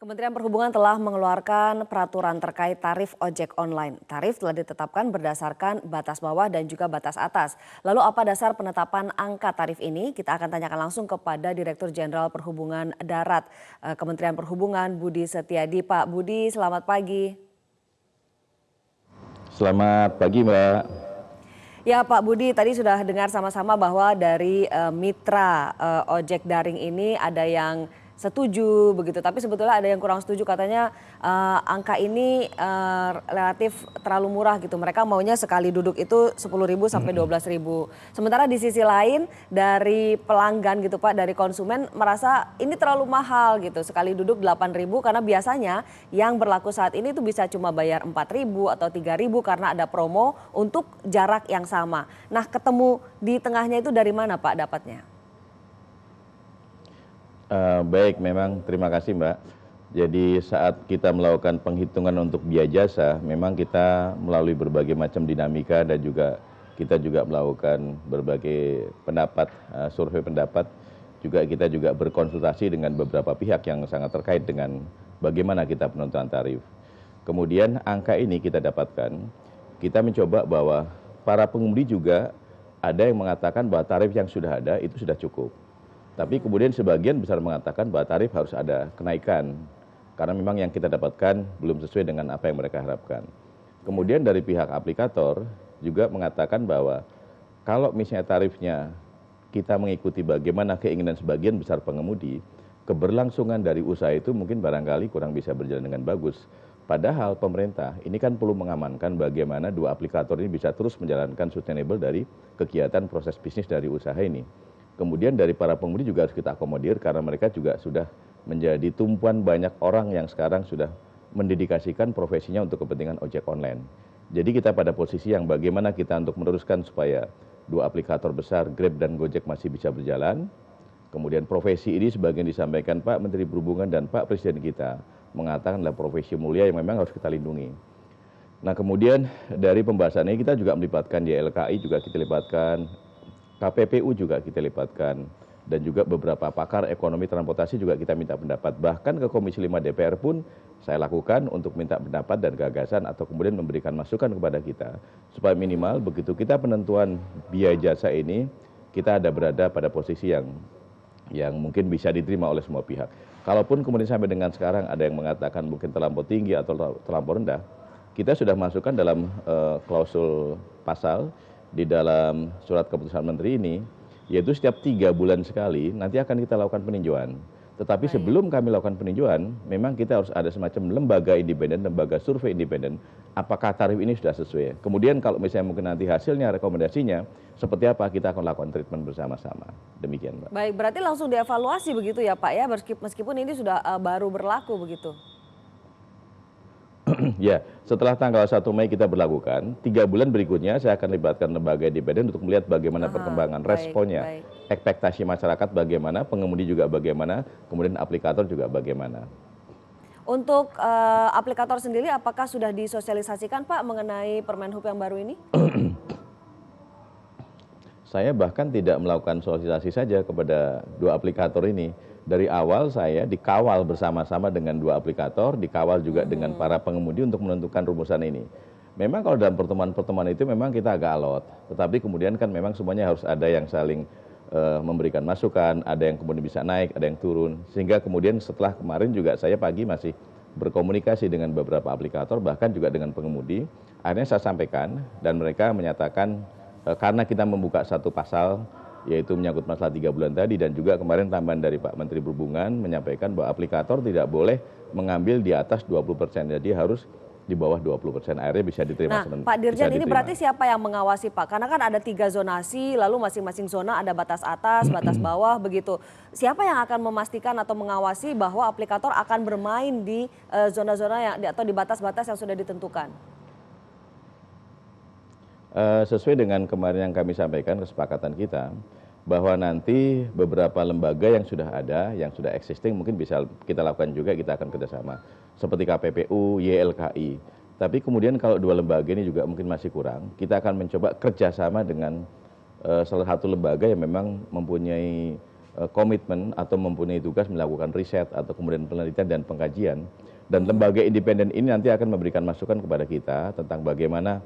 Kementerian Perhubungan telah mengeluarkan peraturan terkait tarif ojek online. Tarif telah ditetapkan berdasarkan batas bawah dan juga batas atas. Lalu apa dasar penetapan angka tarif ini? Kita akan tanyakan langsung kepada Direktur Jenderal Perhubungan Darat Kementerian Perhubungan Budi Setiadi. Pak Budi, selamat pagi. Selamat pagi, Mbak. Ya Pak Budi, tadi sudah dengar sama-sama bahwa dari mitra ojek daring ini ada yang setuju begitu, tapi sebetulnya ada yang kurang setuju, katanya angka ini relatif terlalu murah gitu. Mereka maunya sekali duduk itu 10.000 sampai 12.000. Sementara di sisi lain dari pelanggan gitu Pak, dari konsumen merasa ini terlalu mahal gitu, sekali duduk 8.000 karena biasanya yang berlaku saat ini itu bisa cuma bayar 4.000 atau 3.000 karena ada promo untuk jarak yang sama. Nah, ketemu di tengahnya itu dari mana Pak dapatnya? Baik, memang terima kasih, Mbak. Jadi saat kita melakukan penghitungan untuk biaya jasa, memang kita melalui berbagai macam dinamika dan juga kita juga melakukan berbagai pendapat, survei pendapat. Kita juga berkonsultasi dengan beberapa pihak yang sangat terkait dengan bagaimana kita penentuan tarif. Kemudian angka ini kita dapatkan, kita mencoba bahwa para pengemudi juga ada yang mengatakan bahwa tarif yang sudah ada itu sudah cukup. Tapi kemudian sebagian besar mengatakan bahwa tarif harus ada kenaikan, karena memang yang kita dapatkan belum sesuai dengan apa yang mereka harapkan. Kemudian dari pihak aplikator juga mengatakan bahwa kalau misalnya tarifnya kita mengikuti bagaimana keinginan sebagian besar pengemudi, keberlangsungan dari usaha itu mungkin barangkali kurang bisa berjalan dengan bagus. Padahal pemerintah ini kan perlu mengamankan bagaimana dua aplikator ini bisa terus menjalankan sustainable dari kegiatan proses bisnis dari usaha ini. Kemudian dari para pengemudi juga harus kita akomodir karena mereka juga sudah menjadi tumpuan banyak orang yang sekarang sudah mendedikasikan profesinya untuk kepentingan ojek online. Jadi kita pada posisi yang bagaimana kita untuk meneruskan supaya dua aplikator besar Grab dan Gojek masih bisa berjalan. Kemudian profesi ini sebagian disampaikan Pak Menteri Perhubungan dan Pak Presiden kita mengatakan adalah profesi mulia yang memang harus kita lindungi. Nah kemudian dari pembahasan ini kita juga melibatkan YLKI, juga kita libatkan KPPU juga kita libatkan, dan juga beberapa pakar ekonomi transportasi juga kita minta pendapat. Bahkan ke Komisi 5 DPR pun saya lakukan untuk minta pendapat dan gagasan atau kemudian memberikan masukan kepada kita. Supaya minimal begitu kita penentuan biaya jasa ini, kita ada berada pada posisi yang mungkin bisa diterima oleh semua pihak. Kalaupun kemudian sampai dengan sekarang ada yang mengatakan mungkin terlampau tinggi atau terlampau rendah, kita sudah masukkan dalam klausul pasal di dalam surat keputusan menteri ini, yaitu setiap 3 bulan sekali nanti akan kita lakukan peninjauan. Tetapi sebelum kami lakukan peninjauan, memang kita harus ada semacam lembaga independen, lembaga survei independen, apakah tarif ini sudah sesuai. Kemudian kalau misalnya mungkin nanti hasilnya, rekomendasinya, seperti apa kita akan lakukan treatment bersama-sama. Demikian, Mbak. Baik, berarti langsung dievaluasi begitu ya Pak ya, meskipun ini sudah baru berlaku begitu. Ya, setelah tanggal 1 Mei kita berlakukan, 3 bulan berikutnya saya akan libatkan lembaga independen untuk melihat bagaimana perkembangan responnya, ekspektasi masyarakat bagaimana, pengemudi juga bagaimana, kemudian aplikator juga bagaimana. Untuk aplikator sendiri apakah sudah disosialisasikan Pak mengenai Permen Hub yang baru ini? Saya bahkan tidak melakukan sosialisasi saja kepada dua aplikator ini. Dari awal saya dikawal bersama-sama dengan dua aplikator, dikawal juga dengan para pengemudi untuk menentukan rumusan ini. Memang kalau dalam pertemuan-pertemuan itu memang kita agak alot, tetapi kemudian kan memang semuanya harus ada yang saling memberikan masukan, ada yang kemudian bisa naik, ada yang turun. Sehingga kemudian setelah kemarin juga saya pagi masih berkomunikasi dengan beberapa aplikator, bahkan juga dengan pengemudi. Akhirnya saya sampaikan dan mereka menyatakan karena kita membuka satu pasal, yaitu menyangkut masalah 3 bulan tadi, dan juga kemarin tambahan dari Pak Menteri Perhubungan menyampaikan bahwa aplikator tidak boleh mengambil di atas 20%, jadi harus di bawah 20%, akhirnya bisa diterima. Nah Pak Dirjen, ini berarti siapa yang mengawasi Pak? Karena kan ada 3 zonasi, lalu masing-masing zona ada batas atas, batas bawah begitu. Siapa yang akan memastikan atau mengawasi bahwa aplikator akan bermain di zona-zona atau di batas-batas yang sudah ditentukan? Sesuai dengan kemarin yang kami sampaikan kesepakatan kita, bahwa nanti beberapa lembaga yang sudah ada, yang sudah existing mungkin bisa kita lakukan juga, kita akan kerjasama. Seperti KPPU, YLKI. Tapi kemudian kalau dua lembaga ini juga mungkin masih kurang, kita akan mencoba kerjasama dengan salah satu lembaga yang memang mempunyai komitmen atau mempunyai tugas melakukan riset atau kemudian penelitian dan pengkajian. Dan lembaga independen ini nanti akan memberikan masukan kepada kita tentang bagaimana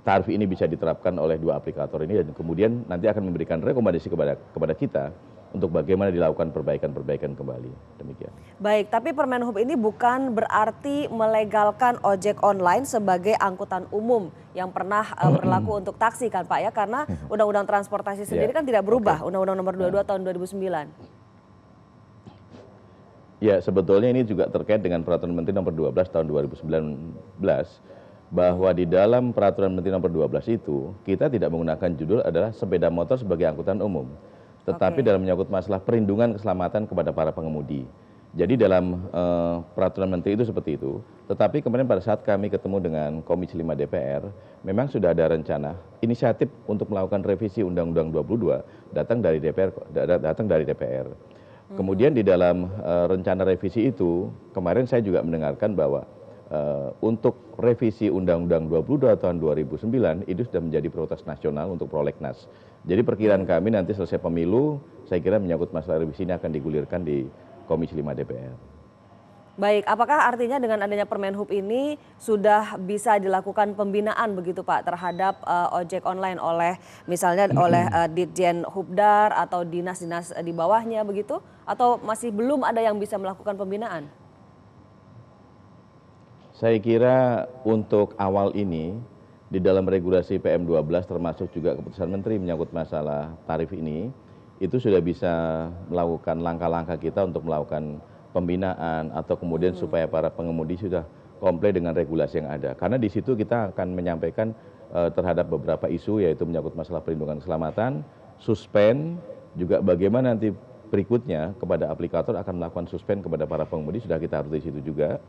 tarif ini bisa diterapkan oleh dua aplikator ini, dan kemudian nanti akan memberikan rekomendasi kepada kita untuk bagaimana dilakukan perbaikan-perbaikan kembali. Demikian. Baik, tapi Permenhub ini bukan berarti melegalkan ojek online sebagai angkutan umum yang pernah berlaku untuk taksi kan Pak ya, karena Undang-Undang Transportasi sendiri kan tidak berubah, Undang-Undang Nomor 22 tahun 2009. Ya, sebetulnya ini juga terkait dengan Peraturan Menteri Nomor 12 tahun 2019, bahwa di dalam Peraturan Menteri Nomor 12 itu kita tidak menggunakan judul adalah sepeda motor sebagai angkutan umum, tetapi dalam menyangkut masalah perlindungan keselamatan kepada para pengemudi. Jadi dalam Peraturan Menteri itu seperti itu, tetapi kemarin pada saat kami ketemu dengan Komisi 5 DPR, memang sudah ada rencana inisiatif untuk melakukan revisi Undang-Undang 22 datang dari DPR. Kemudian di dalam rencana revisi itu, kemarin saya juga mendengarkan bahwa untuk revisi Undang-Undang 22 tahun 2009 itu sudah menjadi prioritas nasional untuk prolegnas. Jadi perkiraan kami nanti selesai pemilu, saya kira menyangkut masalah revisi ini akan digulirkan di Komisi 5 DPR. Baik, apakah artinya dengan adanya Permenhub ini sudah bisa dilakukan pembinaan begitu Pak terhadap ojek online oleh misalnya oleh Ditjen Hubdar atau dinas-dinas di bawahnya begitu? Atau masih belum ada yang bisa melakukan pembinaan? Saya kira untuk awal ini di dalam regulasi PM12 termasuk juga keputusan Menteri menyangkut masalah tarif ini, itu sudah bisa melakukan langkah-langkah kita untuk melakukan pembinaan atau kemudian supaya para pengemudi sudah komplain dengan regulasi yang ada. Karena di situ kita akan menyampaikan terhadap beberapa isu, yaitu menyangkut masalah perlindungan keselamatan, suspend, juga bagaimana nanti berikutnya kepada aplikator akan melakukan suspend kepada para pengemudi, sudah kita harus di situ juga.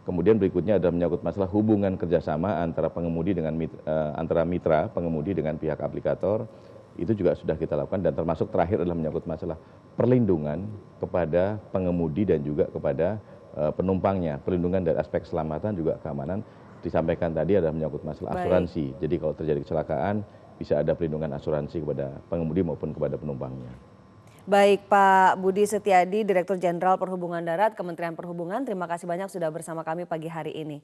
Kemudian berikutnya ada menyangkut masalah hubungan kerjasama antara pengemudi dengan antara mitra pengemudi dengan pihak aplikator. Itu juga sudah kita lakukan, dan termasuk terakhir adalah menyangkut masalah perlindungan kepada pengemudi dan juga kepada penumpangnya. Perlindungan dari aspek keselamatan juga keamanan disampaikan tadi adalah menyangkut masalah asuransi. Jadi kalau terjadi kecelakaan bisa ada perlindungan asuransi kepada pengemudi maupun kepada penumpangnya. Baik Pak Budi Setiadi, Direktur Jenderal Perhubungan Darat, Kementerian Perhubungan, terima kasih banyak sudah bersama kami pagi hari ini.